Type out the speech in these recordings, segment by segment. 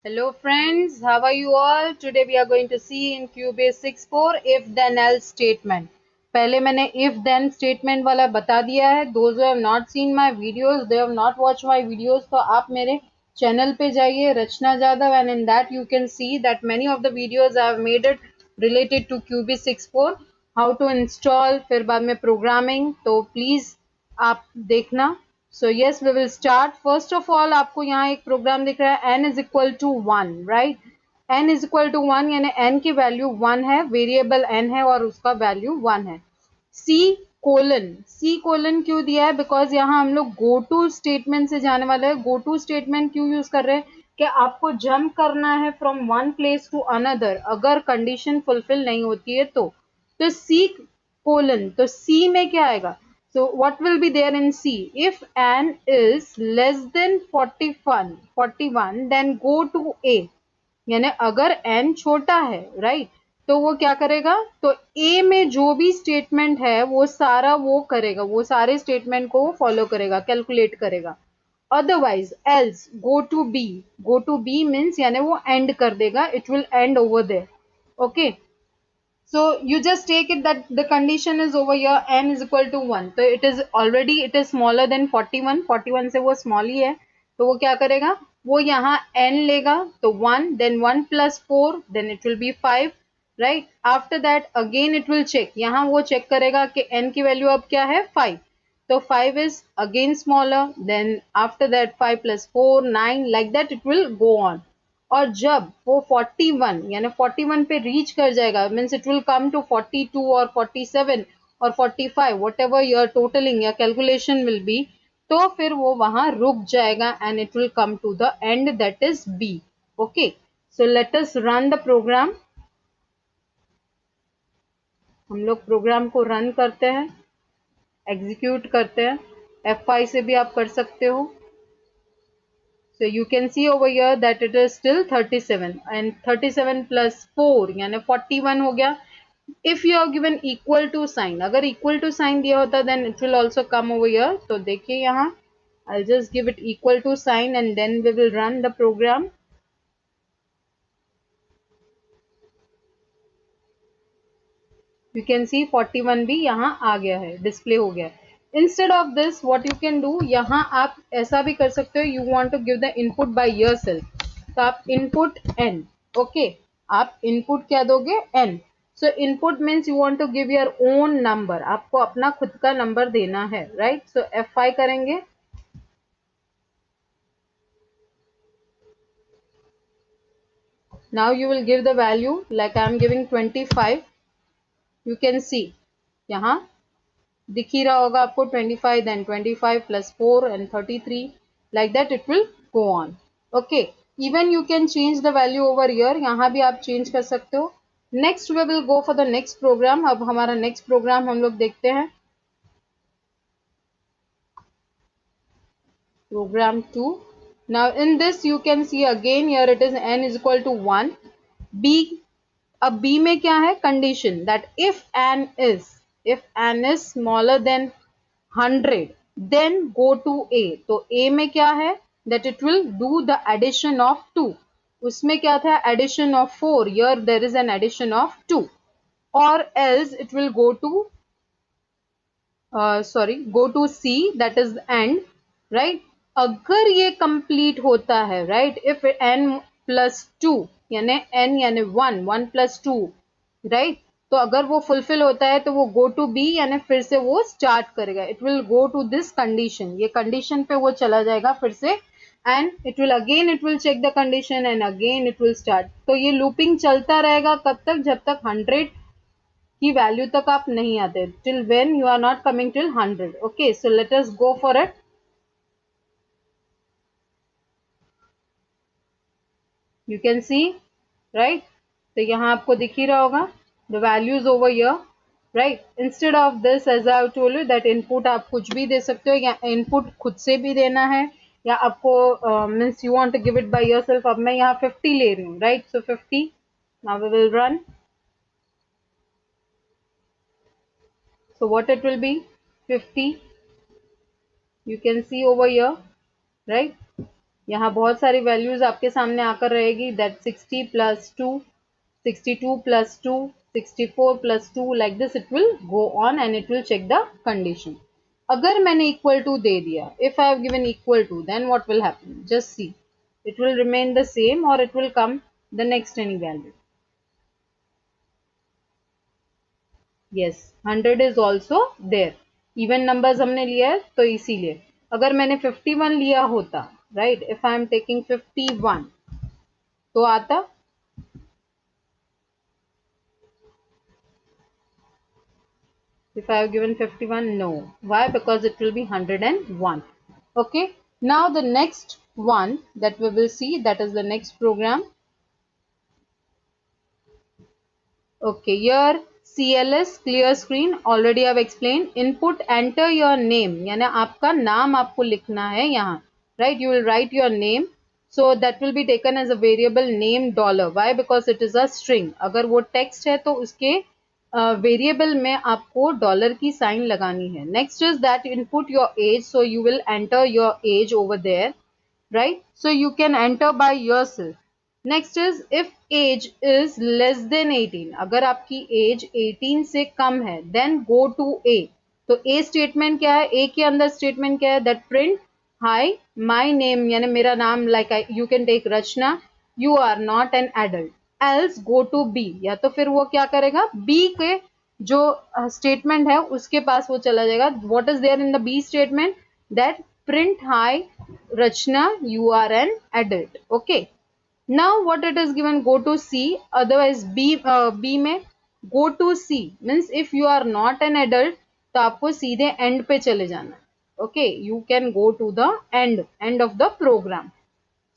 Hello friends, how are you all? Today we are going to see in Cubase 6.4 if then else statement. पहले मैंने if then statement वाला बता दिया है. Those who have not seen my videos, they have not watched my videos, तो आप मेरे channel पे जाइए रचना Jadav, and in that you can see that many of the videos I have made it related to Cubase 6.4, how to install, फिर बाद में programming, तो please आप देखना. So yes, we will start. First of all, आपको यहाँ एक programme दिख रहा है n is equal to 1, right? n is equal to 1 यानी n की वैल्यू 1 है, वेरिएबल n है और उसका वैल्यू 1 है. C कोलन क्यों दिया है? बिकॉज यहाँ हम लोग गो टू स्टेटमेंट से जाने वाले हैं. गो टू स्टेटमेंट क्यों यूज कर रहे हैं? कि आपको जंप करना है from one place to another अगर कंडीशन फुलफिल नहीं होती है तो C कोलन, तो C में क्या आएगा? So what will be there in C? If n is less than 41, then go to A. यानी अगर n छोटा है, right? तो वो क्या करेगा? तो A में जो भी स्टेटमेंट है वो सारा वो करेगा, वो सारे स्टेटमेंट को फॉलो करेगा, कैलकुलेट करेगा. Otherwise else go to B. Go to B means यानी वो एंड कर देगा, it will end over there. Okay, so you just take it that the condition is over here, n is equal to 1, तो it is already it is smaller than 41 से वो small ही है, तो वो क्या करेगा? वो यहाँ n लेगा, तो 1, then 1 plus 4, then it will be 5, right? After that again it will check, यहाँ वो check करेगा कि n की वैल्यू अब क्या है? 5, तो 5 is again smaller, then after that 5 plus 4 9, like that it will go on. और जब वो 41 यानी 41 पे रीच कर जाएगा, means it will come to 42 और 47 और 45, वट एवर योर टोटलिंग या कैलकुलेशन विल बी, तो फिर वो वहां रुक जाएगा and it will come to the end, that is B. Okay, so let us run the program. हम लोग प्रोग्राम को रन करते हैं, एग्जीक्यूट करते हैं. F5 से भी आप कर सकते हो. So you can see over here that it is still 37 and 37 plus 4 यानी 41 हो गया. If you have given equal to sign, अगर equal to sign दिया होता then it will also come over here. तो देखिए यहाँ I'll just give it equal to sign and then we will run the program. You can see 41 भी यहाँ आ गया है, डिस्प्ले हो गया है. Instead of this, what you can do, यहाँ आप ऐसा भी कर सकते हो, you want to give the input by yourself, तो आप input n. okay, आप input क्या दोगे? n. So input means you want to give your own number, आपको अपना खुद का नंबर देना है, right? So F5 करेंगे. Now you will give the value, like I am giving 25. You can see यहाँ दिख ही रहा होगा आपको 25, then 25 plus 4 and 33, like that it will go on. Okay, even you can change the value over here, यहाँ भी आप change कर सकते हो. Next we will go for the next program. अब हमारा next program हम लोग देखते हैं, program 2. Now in this you can see again here it is n is equal to 1. B, अब B में क्या है? Condition that if n is smaller than 100, then go to A. तो A में क्या है? That it will do the addition of 2. उसमें क्या था? Addition of 4. Here there is an addition of 2. Or else it will go to go to C, that is end, right? अगर ये complete होता है, right? If n plus 2 यानी n यानी 1 plus 2, right? तो अगर वो फुलफिल होता है तो वो गो टू बी यानी फिर से वो स्टार्ट करेगा. It will go to this condition, ये कंडीशन पे वो चला जाएगा फिर से, and it will check the condition and again it will start. तो ये लूपिंग चलता रहेगा कब तक? जब तक 100 की वैल्यू तक आप नहीं आते, till when you are not coming till 100. Okay, so let us go for it. You can see, right? तो यहाँ आपको दिख ही रहा होगा the values over here, right? Instead of this, as I have told you that input आप कुछ भी दे सकते हो, या input खुद से भी देना है, या आपको means you want to give it by yourself. अब मैं यहाँ 50 ले रही हूँ, right? So 50. Now we will run. So what it will be? 50. You can see over here, right? यहाँ बहुत सारी वैल्यूज आपके सामने आकर रहेगी, that 60 plus 2, 62 plus 2, 64 plus 2, like this it will go on and it will check the condition. अगर मैंने equal to दे दिया, if I have given equal to, then what will happen? Just see, it will remain the same or it will come the next any value. Yes, 100 is also there. Even numbers हमने लिया है तो इसीलिए. अगर मैंने 51 लिया होता, right? If I am taking 51, तो आता if I have given 51, no. Why? Because it will be 101. Okay. Now the next one that we will see, that is the next program. Okay. Here CLS, clear screen, already I have explained. Input, enter your name. यानी आपका नाम आपको लिखना है यहाँ. Right? You will write your name. So that will be taken as a variable name dollar. Why? Because it is a string. अगर वो text है तो उसके वेरिएबल में आपको डॉलर की साइन लगानी है. Next is that input your age, so you will enter your age over there, right? So you can enter by yourself. Next is if age is less than 18, अगर आपकी as 18 से कम है, then go to ए. तो ए statement क्या है? ए के अंदर statement क्या है? That print hi my name, यानी मेरा नाम, like you can take Rachna, you are not an adult. Else go to B, या तो फिर वो क्या करेगा, बी के जो स्टेटमेंट है उसके पास वो चला जाएगा. What is there in the B statement? That print hi Rachna, you are an adult. Okay. Now what it is given, go to C. Otherwise B में go to C means if you are not an adult तो आपको सीधे end पे चले जाना. Okay, you can go to the end of the program.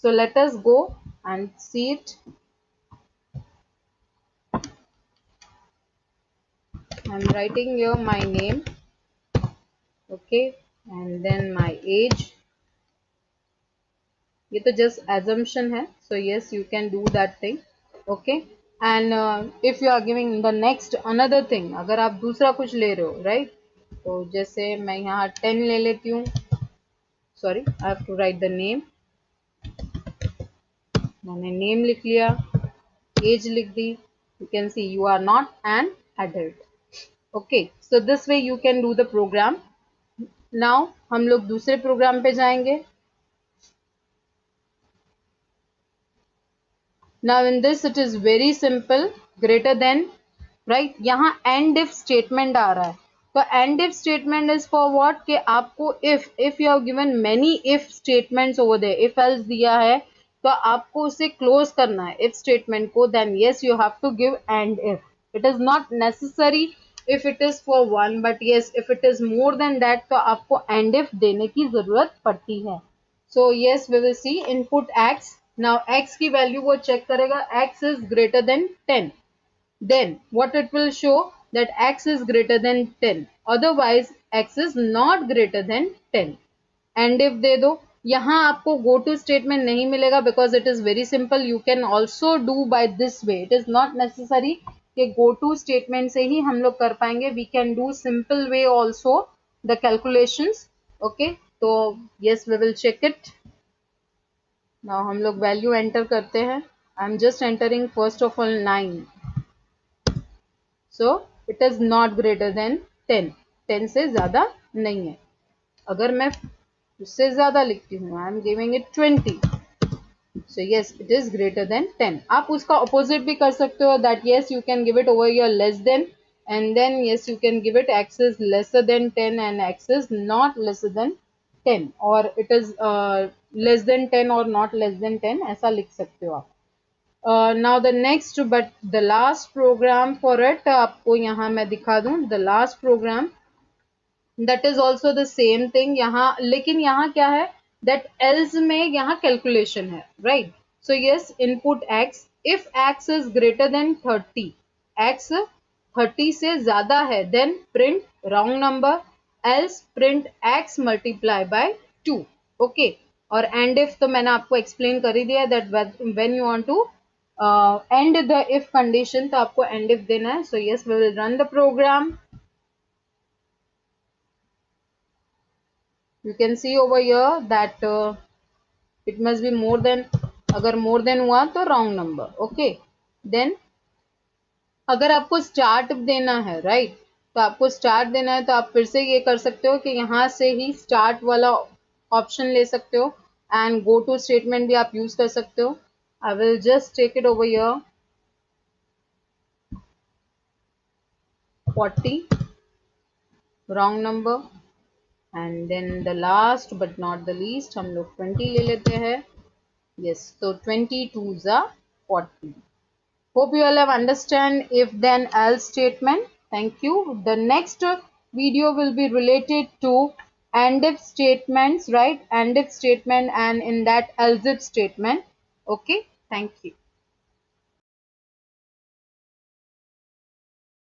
So let us go and see it. I'm writing here my name, okay, and then my age. ये तो just assumption है, so yes, you can do that thing, okay. And if you are giving the next another thing, अगर आप दूसरा कुछ ले रहे हो, right? तो जैसे मैं यहाँ 10 ले लेती हूँ. Sorry, I have to write the name. मैंने name लिख लिया, age लिख दी. You can see you are not an adult. Okay, so this way you can do the program. Now हम लोग दूसरे प्रोग्राम पे जाएंगे. Now in this it is very simple, greater than, right? यहाँ end if statement आ रहा है, तो end if statement is for what, कि आपको if you have given many if statements over there, if else दिया है तो आपको उसे क्लोज करना है इफ स्टेटमेंट को, then yes you have to give end if. It is not necessary if it is for one, but yes, if it is more than that तो आपको and if देने की जरूरत पड़ती है. So yes, we will see input x. Now x की value वो check करेगा, x is greater than 10. Then what it will show, that x is greater than 10. Otherwise x is not greater than 10. And if दे दो, यहाँ आपको go to statement नहीं मिलेगा because it is very simple. You can also do by this way. It is not necessary कि go to statement से ही हम लोग कर पाएंगे. We can do simple way also the calculations. Okay, तो yes, we will check it. Now हम लोग value enter करते हैं. I am just entering first of all 9. So it is not greater than 10. 10 से ज़्यादा नहीं है. अगर मैं उससे ज़्यादा लिखती हूँ, I am giving it 20. So yes, it is greater than 10. आप उसका opposite भी कर सकते हो, that yes, you can give it over here less than, and then yes, you can give it x is lesser than 10 and x is not lesser than 10, or it is less than 10 or not less than 10, ऐसा लिख सकते हो आप. Now the next but the last program for it, आपको यहाँ मैं दिखा दूँ, the last program that is also the same thing. यहाँ लेकिन यहाँ क्या है, that else में यहाँ calculation है, right? So yes, input x, if x is greater than 30, x 30 से ज़्यादा है, then print round number, else print x multiply by 2. Okay, और end if तो मैंने आपको explain कर ही दिया, that when you want to end the if condition तो आपको end if देना है. So yes, we will run the program. You can see over here that it must be more than, अगर मोर देन हुआ तो wrong number. Okay, then अगर आपको start देना है, राइट, तो आपको स्टार्ट देना है तो आप फिर से ये कर सकते हो कि यहाँ से ही स्टार्ट वाला ऑप्शन ले सकते हो एंड गो टू स्टेटमेंट भी आप यूज कर सकते हो। I will just take it over here 40 wrong number, and then the last but not the least हम लोग 20 ले लेते हैं। यस, तो 20 2s are 40। Hope you all have understand if then else statement. Thank you. The next video will be related to and if statements, right? And if statement and in that else if statement. Okay. Thank you.